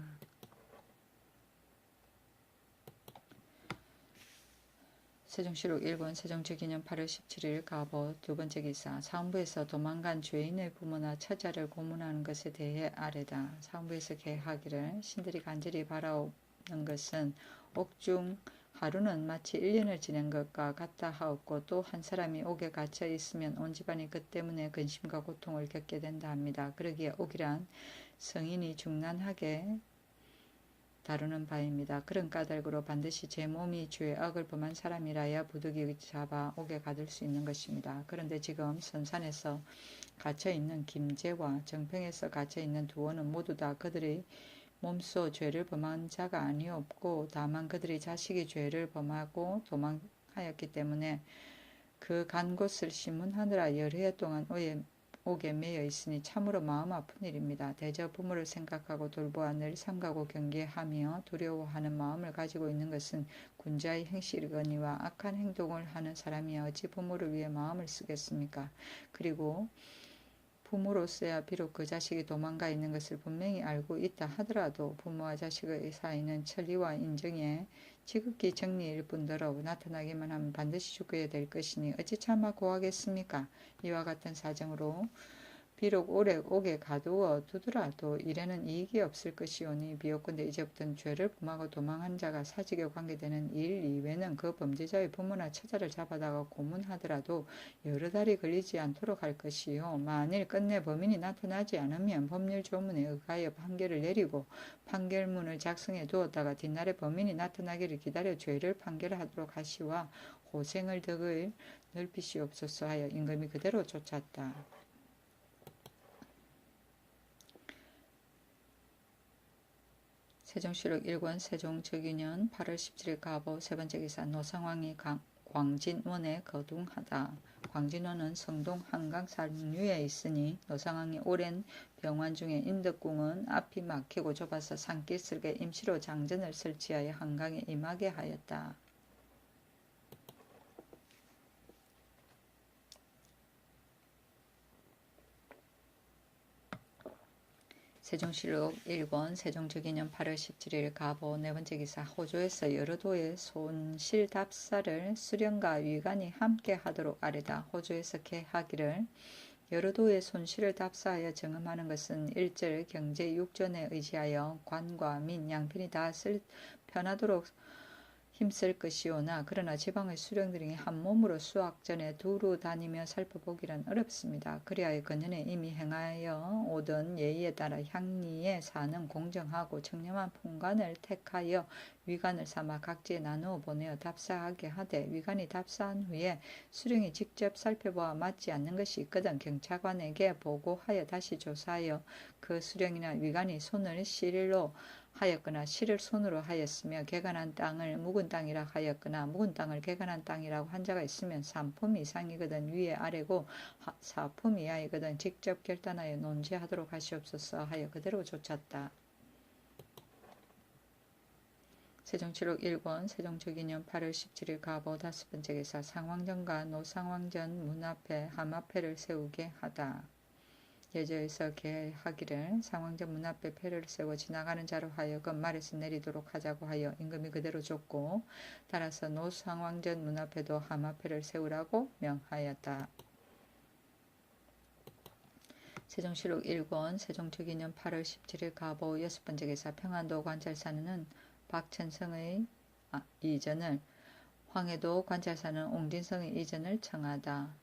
세종시록 1권 세종적인년 8월 17일 가보 두번째 기사 사헌부에서 도망간 죄인의 부모나 처자를 고문하는 것에 대해 아뢰다. 사헌부에서 계하기를 신들이 간절히 바라옵는 것은 옥중 하루는 마치 1년을 지낸 것과 같다 하옵고 또 한 사람이 옥에 갇혀 있으면 온 집안이 그 때문에 근심과 고통을 겪게 된다 합니다. 그러기에 옥이란 성인이 중난하게 다루는 바입니다. 그런 까닭으로 반드시 제 몸이 죄악을 범한 사람이라야 부득이 잡아 옥에 가둘 수 있는 것입니다. 그런데 지금 선산에서 갇혀있는 김제와 정평에서 갇혀있는 두원은 모두 다 그들의 몸소 죄를 범한 자가 아니었고 다만 그들의 자식이 죄를 범하고 도망하였기 때문에 그 간 곳을 심문하느라 여러 해 동안 옥에 매여 있으니 참으로 마음 아픈 일입니다. 대저 부모를 생각하고 돌보아 늘 삼가고 경계하며 두려워하는 마음을 가지고 있는 것은 군자의 행실이거니와 악한 행동을 하는 사람이야 어찌 부모를 위해 마음을 쓰겠습니까? 그리고 부모로서야 비록 그 자식이 도망가 있는 것을 분명히 알고 있다 하더라도 부모와 자식의 사이는 천리와 인정에 지극히 정리일 뿐더러 나타나기만 하면 반드시 죽게 될 것이니 어찌 차마 고하겠습니까? 이와 같은 사정으로 비록 오래 옥에 가두어 두더라도 일에는 이익이 없을 것이오니 비옵건대 이제부터는 죄를 범하고 도망한 자가 사직에 관계되는 일 이외는 그 범죄자의 부모나 처자를 잡아다가 고문하더라도 여러 달이 걸리지 않도록 할 것이요. 만일 끝내 범인이 나타나지 않으면 법률 조문에 의하여 판결을 내리고 판결문을 작성해 두었다가 뒷날에 범인이 나타나기를 기다려 죄를 판결하도록 하시와 고생을 덕을 넓히시옵소서 하여 임금이 그대로 쫓았다. 세종시록 1권 세종적인년 8월 17일 가보 세번째 기사 노상왕이 광진원에 거둥하다. 광진원은 성동 한강 상류에 있으니 노상왕이 오랜 병환 중에 인덕궁은 앞이 막히고 좁아서 산기슭에 임시로 장전을 설치하여 한강에 임하게 하였다. 세종시록 1권 세종적인년 8월 17일 가보 네번째 기사 호조에서 여러 도의 손실답사를 수령과 위관이 함께 하도록 아뢰다. 호조에서 개하기를 여러 도의 손실을 답사하여 정음하는 것은 일절 경제 육전에 의지하여 관과 민 양편이 다 편하도록 힘쓸 것이오나 그러나 지방의 수령들이 한 몸으로 수학전에 두루 다니며 살펴보기란 어렵습니다. 그리하여 그년에 이미 행하여 오던 예의에 따라 향리에 사는 공정하고 청렴한 풍관을 택하여 위관을 삼아 각지에 나누어 보내어 답사하게 하되 위관이 답사한 후에 수령이 직접 살펴보아 맞지 않는 것이 있거든 경찰관에게 보고하여 다시 조사하여 그 수령이나 위관이 손을 실로 하였거나 실을 손으로 하였으며 개간한 땅을 묵은 땅이라 하였거나 묵은 땅을 개간한 땅이라고 한 자가 있으면 3품 이상이거든 위에 아래고 4품 이하이거든 직접 결단하여 논지하도록 하시옵소서 하여 그대로 쫓았다. 세종시록 1권 세종적인년 8월 17일 가보 다섯번째 기사 상왕전과 노상왕전 문 앞에 함앞회를 세우게 하다. 대저에서 계하기를 상왕전 문 앞에 패를 세워 지나가는 자로 하여금 말에서 내리도록 하자고 하여 임금이 그대로 줬고 따라서 노상왕전 문 앞에도 하마패를 세우라고 명하였다. 세종실록 1권 세종초기년 8월 17일 가보 6번째 기사 평안도 관찰사는 박천성의 이전을 황해도 관찰사는 옹진성의 이전을 청하다.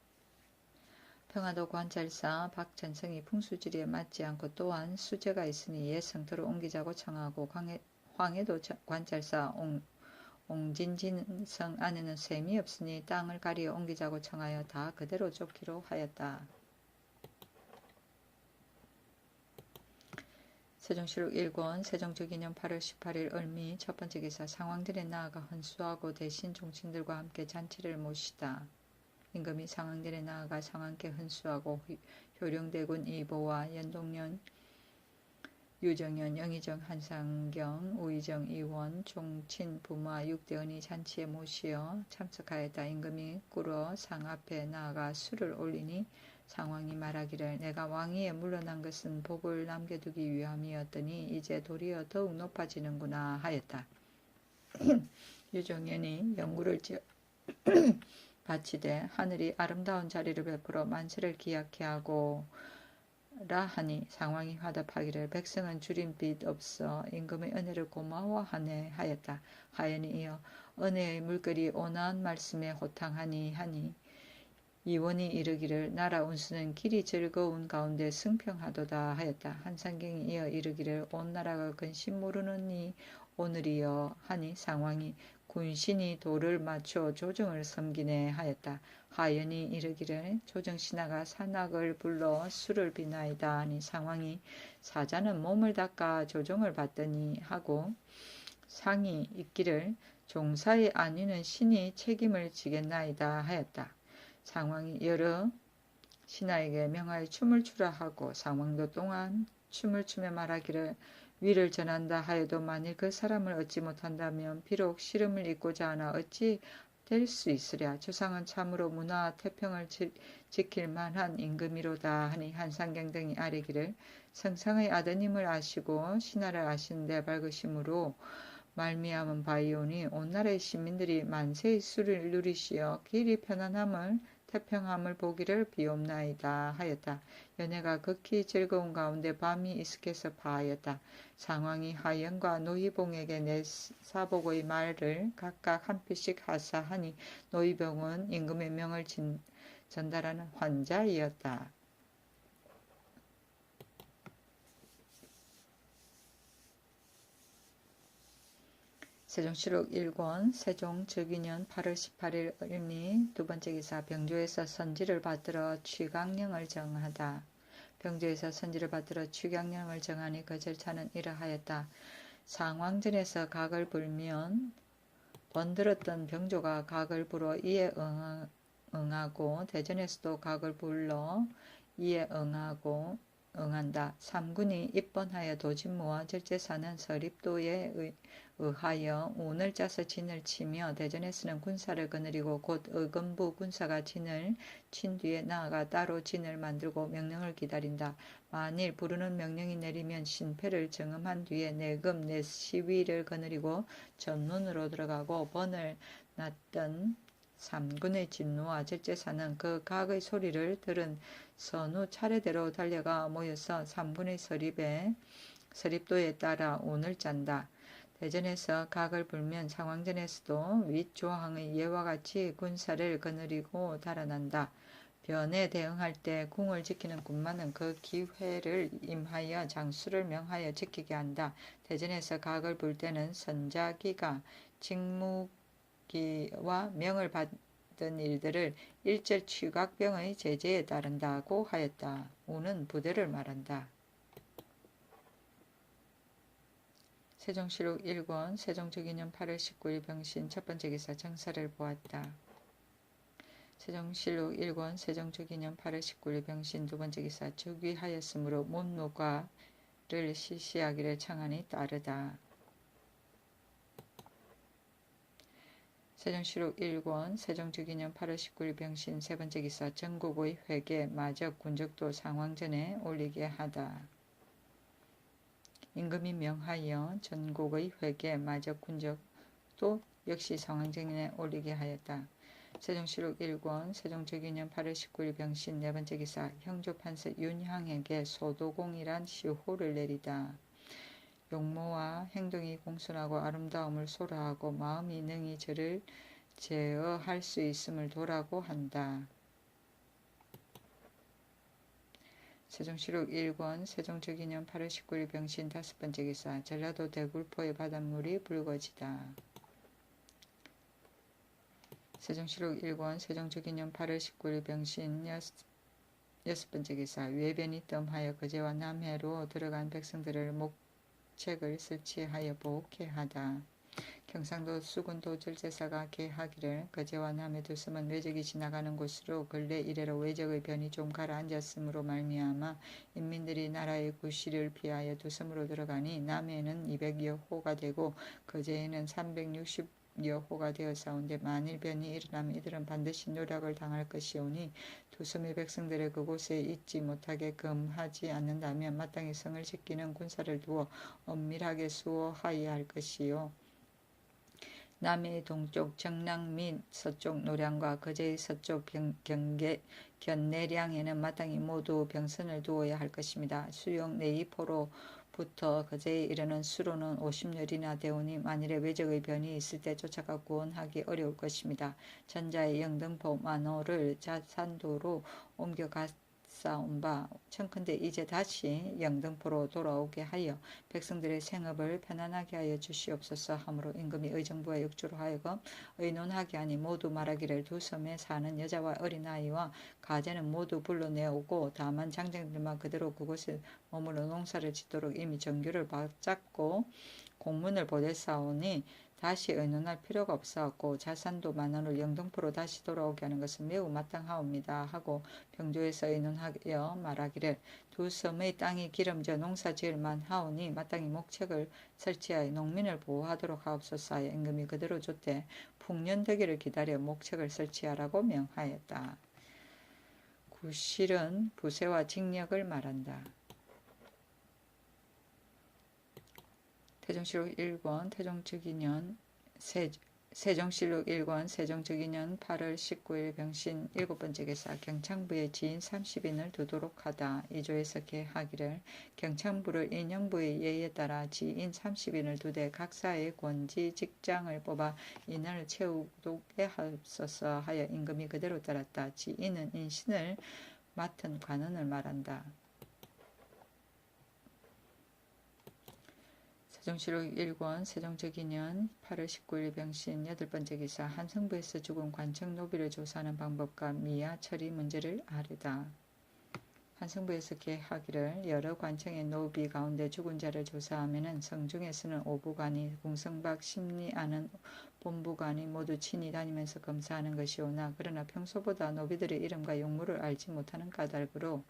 평안도 관찰사 박천성이 풍수지리에 맞지 않고 또한 수재가 있으니 옛 성터로 옮기자고 청하고 황해도 관찰사 옹진성 안에는 셈이 없으니 땅을 가리어 옮기자고 청하여 다 그대로 쫓기로 하였다. 세종실록 1권 세종초기년 8월 18일 을미 첫번째 기사 상왕전에 나아가 헌수하고 대신 종친들과 함께 잔치를 모시다. 임금이 상왕전에 나아가 상왕께 헌수하고 효령대군 이보와 연동년 유정연 영의정 한상경 우의정 이원 종친 부마 육대원이 잔치에 모시어 참석하였다. 임금이 꿇어 상 앞에 나아가 술을 올리니 상왕이 말하기를 내가 왕위에 물러난 것은 복을 남겨두기 위함이었더니 이제 도리어 더욱 높아지는구나 하였다. 유정연이 영구를 지어 바치되 하늘이 아름다운 자리를 베풀어 만세를 기약케 하고 라 하니 상왕이 화답하기를 백성은 줄인 빚 없어 임금의 은혜를 고마워하네 하였다. 하연이 이어 은혜의 물결이 온화한 말씀에 호탕하니 하니 이원이 이르기를 나라 운수는 길이 즐거운 가운데 승평하도다 하였다. 한상경이 이어 이르기를 온 나라가 근심 모르느니 오늘이여 하니 상왕이 군신이 도를 맞춰 조정을 섬기네 하였다. 하연이 이르기를 조정신하가 산악을 불러 술을 비나이다 하니 상왕이 사자는 몸을 닦아 조정을 받더니 하고 상이 있기를 종사의 안위는 신이 책임을 지겠나이다 하였다. 상왕이 여러 신하에게 명하여 춤을 추라 하고 상왕도 또한 춤을 추며 말하기를 위를 전한다 하여도 만일 그 사람을 얻지 못한다면 비록 시름을 입고자 하나 어찌 될 수 있으랴. 주상은 참으로 문화 태평을 지킬 만한 임금이로다 하니 한상경 등이 아뢰기를 성상의 아드님을 아시고 신하를 아신 데 밝으심으로 말미암은 바이오니 온 나라의 시민들이 만세의 수를 누리시어 길이 편안함을 태평함을 보기를 비옵나이다 하였다. 연회가 극히 즐거운 가운데 밤이 이슥해서 파하였다. 상왕이 하연과 노희봉에게 내사복의 말을 각각 한 표씩 하사하니 노희봉은 임금의 명을 전달하는 환자이었다. 세종실록 1권 세종즉위년 8월 18일 을미 두번째 기사 병조에서 선지를 받들어 취강령을 정하다. 병조에서 선지를 받들어 취강령을 정하니 그 절차는 이러하였다. 상왕전에서 각을 불면 번들었던 병조가 각을 불어 이에 응하고 대전에서도 각을 불러 이에 응한다. 삼군이 입번하여 도진무와 절제사는 서립도에 의하여 운을 짜서 진을 치며 대전에서는 군사를 거느리고 곧 의금부 군사가 진을 친 뒤에 나아가 따로 진을 만들고 명령을 기다린다. 만일 부르는 명령이 내리면 신패를 정음한 뒤에 내금 내시위를 거느리고 전문으로 들어가고 번을 났던 삼군의 진노와 절제사는 그 각의 소리를 들은 선후 차례대로 달려가 모여서 삼군의 서립도에 따라 운을 짠다. 대전에서 각을 불면 상왕전에서도 윗조항의 예와 같이 군사를 거느리고 달아난다. 변에 대응할 때 궁을 지키는 군만은 그 기회를 임하여 장수를 명하여 지키게 한다. 대전에서 각을 불 때는 선자기가 직무기와 명을 받은 일들을 일절 취각병의 제재에 따른다고 하였다. 우는 부대를 말한다. 세종실록 1권 세종즉위년 8월 19일 병신 첫번째 기사 정사를 보았다. 세종실록 1권 세종즉위년 8월 19일 병신 두번째 기사 즉위하였으므로 문무과를 실시하기를 청하니 따르다. 세종시록 1권 세종특위년 8월 19일 병신 세 번째 기사 전국의 회계, 마적, 군적도 상황전에 올리게 하다. 임금이 명하여 전국의 회계, 마적, 군적도 역시 상황전에 올리게 하였다. 세종시록 1권 세종특위년 8월 19일 병신 네 번째 기사 형조판서 윤향에게 소도공이란 시호를 내리다. 용모와 행동이 공손하고 아름다움을 소라하고 마음이 능히 저를 제어할 수 있음을 도라고 한다. 세종시록 1권 세종특위년 8월 19일 병신 다섯 번째 기사 전라도 대굴포의 바닷물이 붉어지다. 세종시록 1권 세종특위년 8월 19일 병신 여섯 번째 기사 외변이 뜸하여 거제와 남해로 들어간 백성들을 목책을 설치하여 보호케 하다. 경상도 수군도 절제사가 계하기를 거제와 남해 두 섬은 외적이 지나가는 곳으로 근래 이래로 외적의 변이 좀 가라앉았으므로 말미암아 인민들이 나라의 구실을 피하여 두 섬으로 들어가니 남해에는 200여 호가 되고 거제에는 360여 호가 되어사온데 만일 변이 일어나면 이들은 반드시 노략을 당할 것이오니 두 섬의 백성들을 그곳에 있지 못하게 금하지 않는다면 마땅히 성을 지키는 군사를 두어 엄밀하게 수호하여야 할 것이요. 남해의 동쪽 정랑 및 서쪽 노량과 거제의 서쪽 견내량에는 마땅히 모두 병선을 두어야 할 것입니다. 수용 내이포로부터 거제에 이르는 수로는 50열이나 되오니 만일에 외적의 변이 있을 때 쫓아가 구원하기 어려울 것입니다. 전자의 영등포 만호를 자산도로 옮겨갔사온 바 청컨대 이제 다시 영등포로 돌아오게 하여 백성들의 생업을 편안하게 하여 주시옵소서 하므로 임금이 의정부와 역주로 하여금 의논하게 하니 모두 말하기를 두 섬에 사는 여자와 어린아이와 가재는 모두 불러내오고 다만 장정들만 그대로 그곳에 머물러 농사를 짓도록 이미 정규를 받잡고 공문을 보냈사오니 다시 의논할 필요가 없사옵고 자산도 만원을 영등포로 다시 돌아오게 하는 것은 매우 마땅하옵니다 하고 병조에서 의논하여 말하기를 두 섬의 땅이 기름져 농사 지을만 하오니 마땅히 목책을 설치하여 농민을 보호하도록 하옵소서 하여 임금이 그대로 줬대 풍년되기를 기다려 목책을 설치하라고 명하였다. 구실은 부세와 징역을 말한다. 세종시록 1권 세종시록 1권 세종특위년 8월 19일 병신 일곱 번째 기사 경창부의 지인 30인을 두도록 하다. 2조에서 계하기를 경창부를 인형부의 예에 따라 지인 30인을 두되 각사의 권지 직장을 뽑아 인을 채우게 하옵소서 하여 임금이 그대로 따랐다. 지인은 인신을 맡은 관원을 말한다. 세종시록 1권 세종특위년 8월 19일 병신 여덟 번째 기사 한성부에서 죽은 관청 노비를 조사하는 방법과 미야 처리 문제를 아뢰다. 한성부에서 계하기를 여러 관청의 노비 가운데 죽은 자를 조사하면은 성중에서는 오부관이 궁성박 심리하는 본부관이 모두 친히 다니면서 검사하는 것이오나 그러나 평소보다 노비들의 이름과 용무를 알지 못하는 까닭으로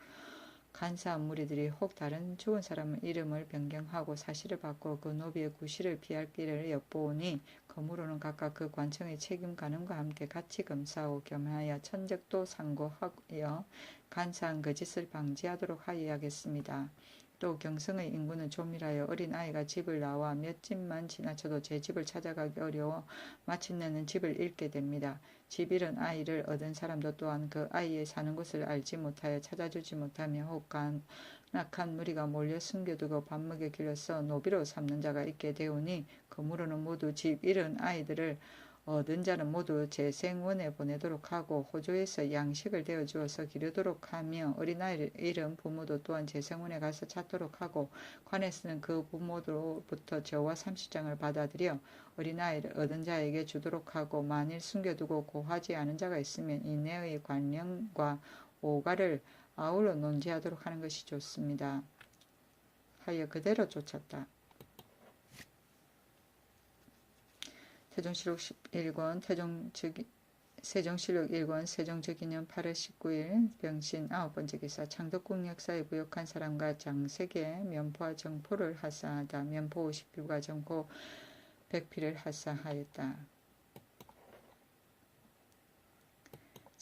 간사한 무리들이 혹 다른 죽은 사람 이름을 변경하고 사실을 바꾸어 그 노비의 구실을 피할 길을 엿보오니 그러므로는 각각 그 관청의 책임 관원과 함께 같이 검사하고 겸하여 천적도 상고하여 간사한 거짓을 방지하도록 하여야겠습니다. 또 경성의 인구는 조밀하여 어린아이가 집을 나와 몇 집만 지나쳐도 제 집을 찾아가기 어려워 마침내는 집을 잃게 됩니다. 집 잃은 아이를 얻은 사람도 또한 그 아이의 사는 곳을 알지 못하여 찾아주지 못하며 혹 간악한 무리가 몰려 숨겨두고 밥 먹여 길러서 노비로 삼는 자가 있게 되오니 그러므로는 모두 집 잃은 아이들을 얻은 자는 모두 재생원에 보내도록 하고 호조에서 양식을 데워 주어서 기르도록 하며 어린아이를 잃은 부모도 또한 재생원에 가서 찾도록 하고 관에서는 그 부모로부터 저와 30장을 받아들여 어린아이를 얻은 자에게 주도록 하고 만일 숨겨두고 고하지 않은 자가 있으면 이내의 관령과 오가를 아울러 논지하도록 하는 것이 좋습니다. 하여 그대로 쫓았다. 세종시록 1권 세종시록 1권 세종특위년 8월 19일 병신 아홉 번째 기사 창덕궁 역사에 부역한 사람과 장색의 면포와 정포를 하사하다. 면포 50필과 정포 100필을 하사하였다.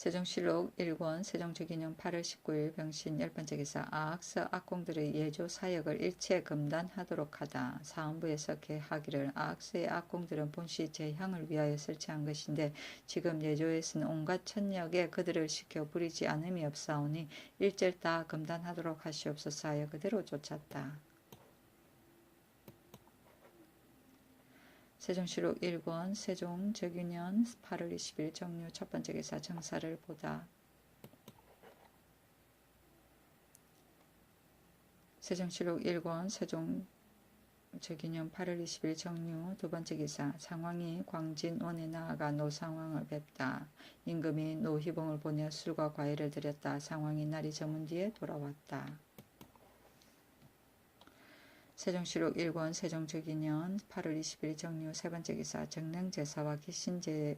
세종실록 1권 세종특위령 8월 19일 병신 10번째 기사 아악서 악공들의 예조 사역을 일체 금단하도록 하다. 사헌부에서 개하기를 아악서의 악공들은 본시 재향을 위하여 설치한 것인데 지금 예조에서는 온갖 천역에 그들을 시켜 부리지 않음이 없사오니 일절 다 금단하도록 하시옵소서 하여 그대로 쫓았다. 세종실록 1권 세종적유년 8월 20일 정유 첫번째 기사 정사를 보다. 세종실록 1권 세종적유년 8월 20일 정유 두번째 기사 상황이 광진원에 나아가 노상황을 뵙다. 임금이 노희봉을 보내 술과 과일을 드렸다. 상황이 날이 저문 뒤에 돌아왔다. 세종실록 1권 세종적유년 8월 20일 정유 세번째 기사 정령제사와 기신제제를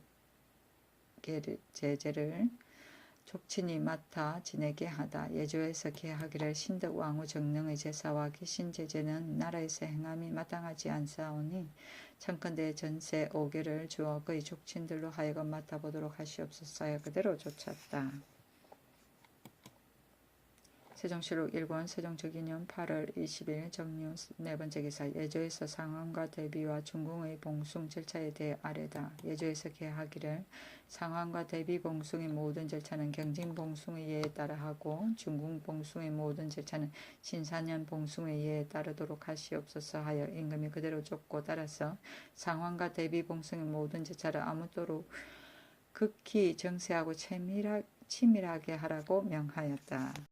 족친이 맡아 지내게 하다. 예조에서 개하기를 신덕왕후 정령의 제사와 기신제제는 나라에서 행함이 마땅하지 않사오니 청컨대 전세 5개를 주어 그의 족친들로 하여금 맡아보도록 하시옵소서 하여 그대로 쫓았다. 세종실록 1권 세종적유년 8월 20일 정유 네번째 기사 예조에서 상황과 대비와 중궁의 봉숭 절차에 대해 아뢰다. 예조에서 개하기를 상황과 대비 봉숭의 모든 절차는 경진 봉숭의 예에 따라 하고 중궁 봉숭의 모든 절차는 신사년 봉숭의 예에 따르도록 하시옵소서 하여 임금이 그대로 쫓고 따라서 상황과 대비 봉숭의 모든 절차를 아무쪼록 극히 정세하고 치밀하게 하라고 명하였다.